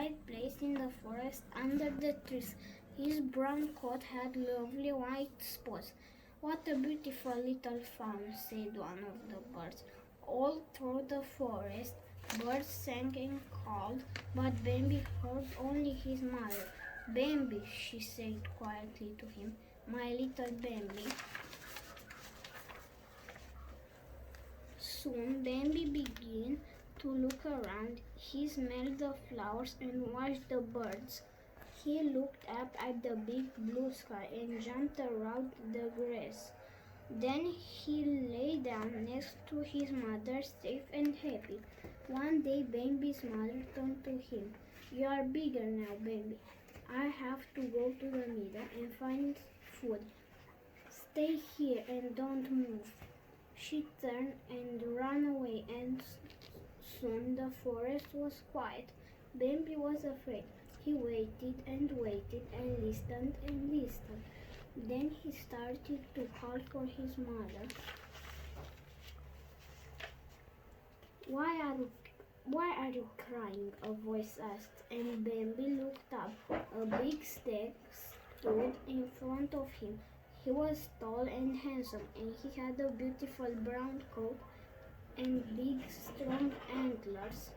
quiet place in the forest under the trees. His brown coat had lovely white spots. What a beautiful little fawn, said one of the birds. All through the forest, birds sang and called, but Bambi heard only his mother. Bambi, she said quietly to him, my little Bambi. Soon Bambi began to look around. He smelled the flowers and watched the birds. He looked up at the big blue sky and jumped around the grass. Then he lay down next to his mother, safe and happy. One day Bambi's mother turned to him. You are bigger now, Bambi. I have to go to the meadow and find food. Stay here and don't move. She turned and ran away, and soon the forest was quiet. Bambi was afraid. He waited and waited and listened and listened. Then he started to call for his mother. Why are you crying? A voice asked, and Bambi looked up. A big stag stood in front of him. He was tall and handsome, and he had a beautiful brown coat and big strong antlers.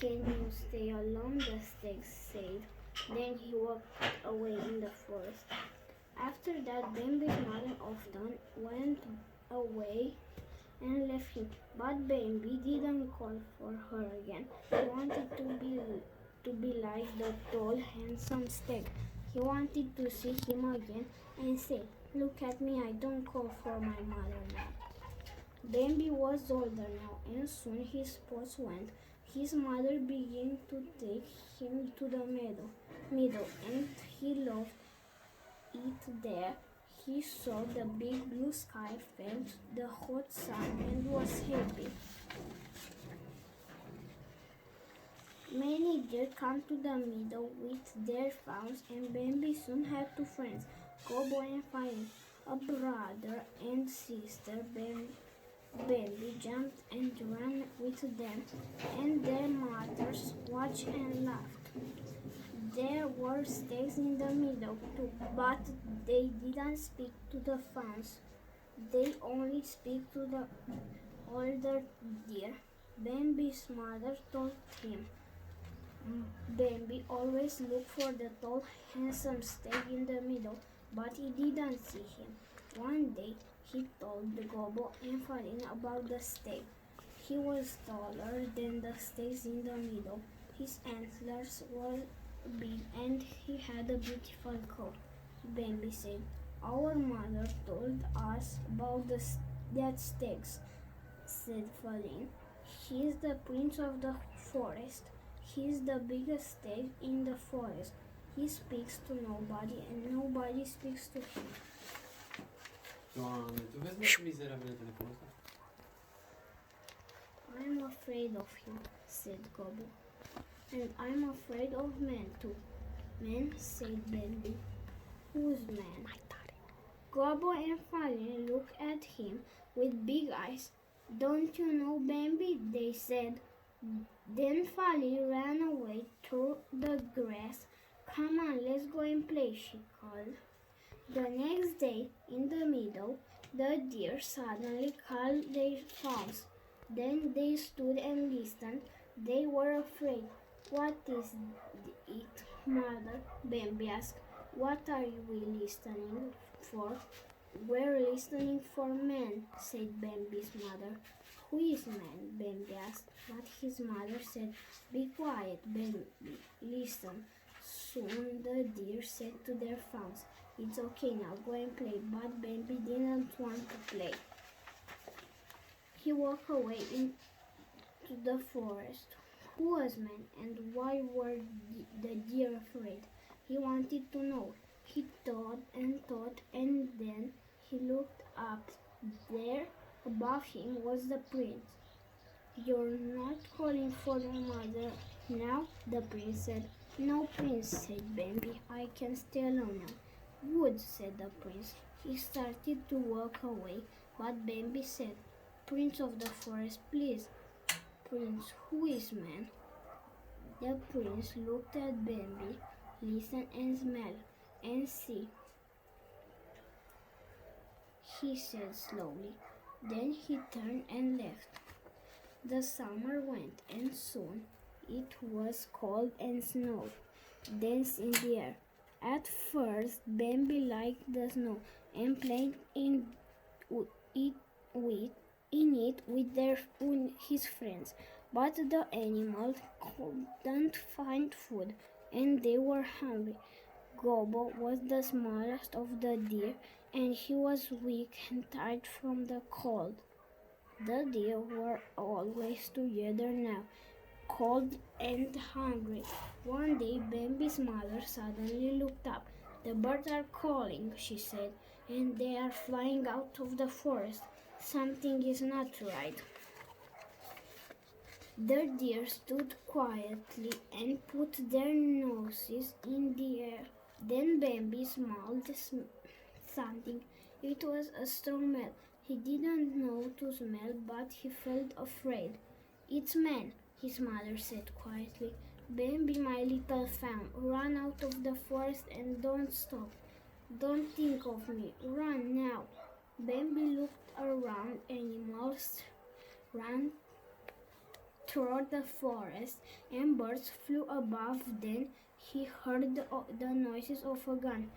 Can you stay alone? The stag said. Then he walked away in the forest. After that, Bambi's mother often went away and left him. But Bambi didn't call for her again. He wanted to be like the tall, handsome stag. He wanted to see him again and say, look at me, I don't call for my mother now. Bambi was older now, and soon his spots went. His mother began to take him to the meadow, and he loved it there. He saw the big blue sky, felt the hot sun, and was happy. Many deer come to the meadow with their fawns, and Bambi soon had two friends, Gobbo and Fire, a brother and sister. Bambi jumped and ran with them, and their mothers watched and laughed. There were stags in the meadow too, but they didn't speak to the fawns. They only speak to the older deer. Bambi's mother told him, Bambi always looked for the tall, handsome stag in the meadow, but he didn't see him. One day, he told the Gobbo and Farin about the stag. He was taller than the stags in the meadow. His antlers were big, and he had a beautiful coat. Bambi said, our mother told us about that stags, said Farin. He is the prince of the forest. He is the biggest stag in the forest. He speaks to nobody, and nobody speaks to him. Doamne, tu vezi ce mizerabil telefonul ăsta? I'm afraid of him, said Gobbo. And I'm afraid of men too. Men, said Bambi. Who's man? Gobbo and Farin looked at him with big eyes. Don't you know Bambi? They said. Then Farin ran away through the grass. Come on, let's go and play, she called. The next day, in the meadow, the deer suddenly called their fawns. Then they stood and listened. They were afraid. What is it, mother? Bambi asked. What are we listening for? We're listening for men, said Bambi's mother. Who is man? Bambi asked. But his mother said, be quiet, Bambi. Listen. Soon the deer said to their fawns, it's okay now, go and play. But Bambi didn't want to play. He walked away into the forest. Who was man, and why were the deer afraid? He wanted to know. He thought, and then he looked up. There, above him, was the prince. You're not calling for your mother now? The prince said. No, prince, said Bambi. I can stay alone now. Good, said the prince. He started to walk away, but Bambi said, Prince of the forest, please. Prince, who is man? The prince looked at Bambi, listened and smelled, and see, he said slowly. Then he turned and left. The summer went, and soon it was cold and snow danced in the air. At first, Bambi liked the snow and played it with his friends. But the animals couldn't find food, and they were hungry. Gobbo was the smallest of the deer, and he was weak and tired from the cold. The deer were always together now, cold and hungry. One day, Bambi's mother suddenly looked up. "The birds are calling," she said, "and they are flying out of the forest. Something is not right." The deer stood quietly and put their noses in the air. Then Bambi smelled something. It was a strong smell. He didn't know to smell, but he felt afraid. "It's man," his mother said quietly. "Bambi, my little fawn, run out of the forest and don't stop. Don't think of me. Run now." Bambi looked around. Animals ran through the forest and birds flew above. Then he heard the noises of a gun,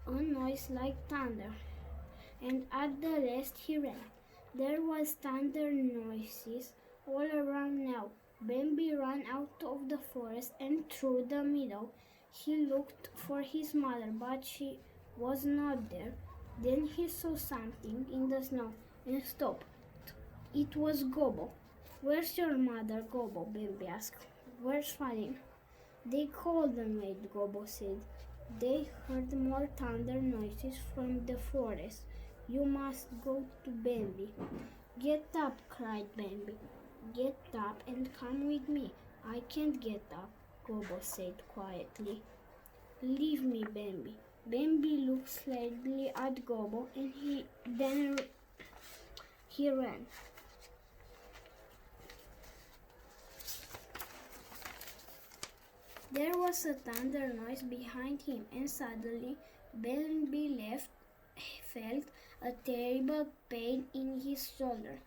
a noise like thunder, and at the last he ran. There was thunder noises all around now. Bambi ran out of the forest and through the meadow. He looked for his mother, but she was not there. Then he saw something in the snow and stopped. It was Gobbo. "Where's your mother, Gobbo?" Bambi asked. "Where's Falling?" "They called the maid," Gobbo said. They heard more thunder noises from the forest. "You must go to Bambi." "Get up," cried Bambi. "Get up and come with me." "I can't get up," Gobbo said quietly. "Leave me, Bambi." Bambi looked slightly at Gobbo and then he ran. There was a thunder noise behind him, and suddenly Bambi felt a terrible pain in his shoulder.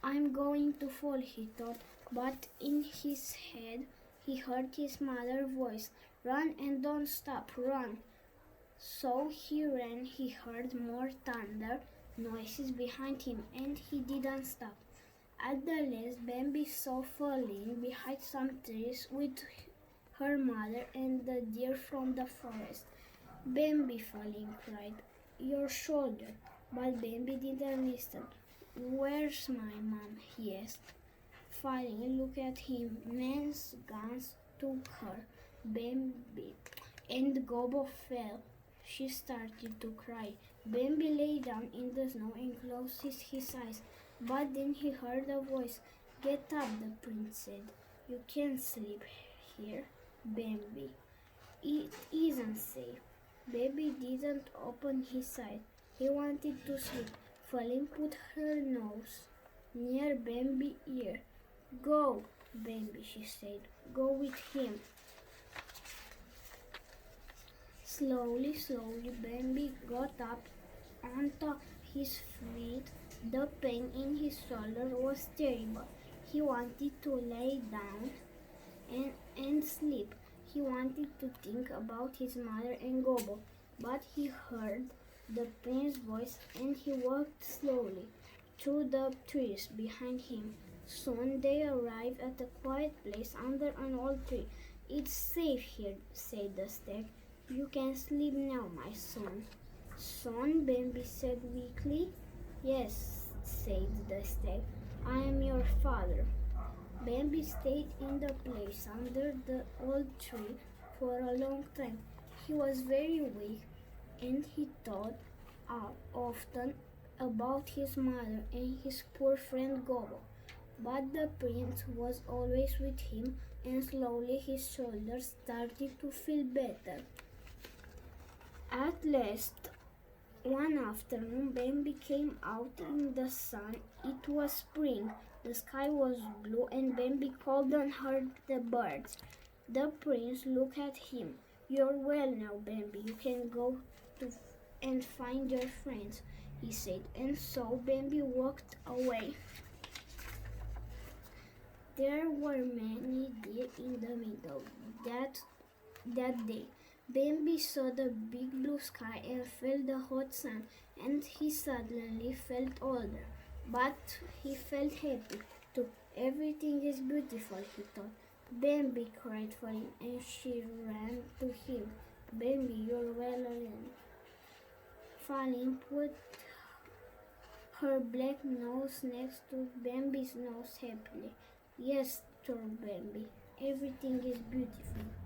"I'm going to fall," he thought, but in his head he heard his mother's voice. "Run and don't stop, run." So he ran. He heard more thunder noises behind him, and he didn't stop. At the last, Bambi saw Falling behind some trees with her mother and the deer from the forest. "Bambi," Falling cried, "your shoulder." But Bambi didn't listen. "Where's my mom?" he asked. Falling looked at him. Men's guns took her. Bambi and Gobbo fell. She started to cry. Bambi lay down in the snow and closed his eyes. But then he heard a voice. "Get up," the prince said. "You can't sleep here, Bambi. It isn't safe." Bambi didn't open his eyes. He wanted to sleep. Falling put her nose near Bambi's ear. "Go, Bambi," she said. "Go with him." Slowly, Bambi got up onto his feet. The pain in his shoulder was terrible. He wanted to lay down and sleep. He wanted to think about his mother and Gobbo, but he heard the prince's voice and he walked slowly through the trees behind him. Soon they arrived at a quiet place under an old tree. "It's safe here," said the stag. "You can sleep now, my son." "Son?" Bambi said weakly. "Yes," said the stag. "I am your father." Bambi stayed in the place under the old tree for a long time. He was very weak, and he thought often about his mother and his poor friend Gobbo. But the prince was always with him, and slowly his shoulders started to feel better. At last, one afternoon, Bambi came out in the sun. It was spring. The sky was blue, and Bambi called and heard the birds. The prince looked at him. You're well now, Bambi. You can go to and find your friends, he said. And so Bambi walked away. There were many deer in the meadow that day. Bambi saw the big blue sky and felt the hot sun, and he suddenly felt older. But he felt happy too. Everything is beautiful, he thought. Bambi cried for him, and she ran to him. Bambi, you're well again. Falling put her black nose next to Bambi's nose happily. Yes, thought Bambi, everything is beautiful.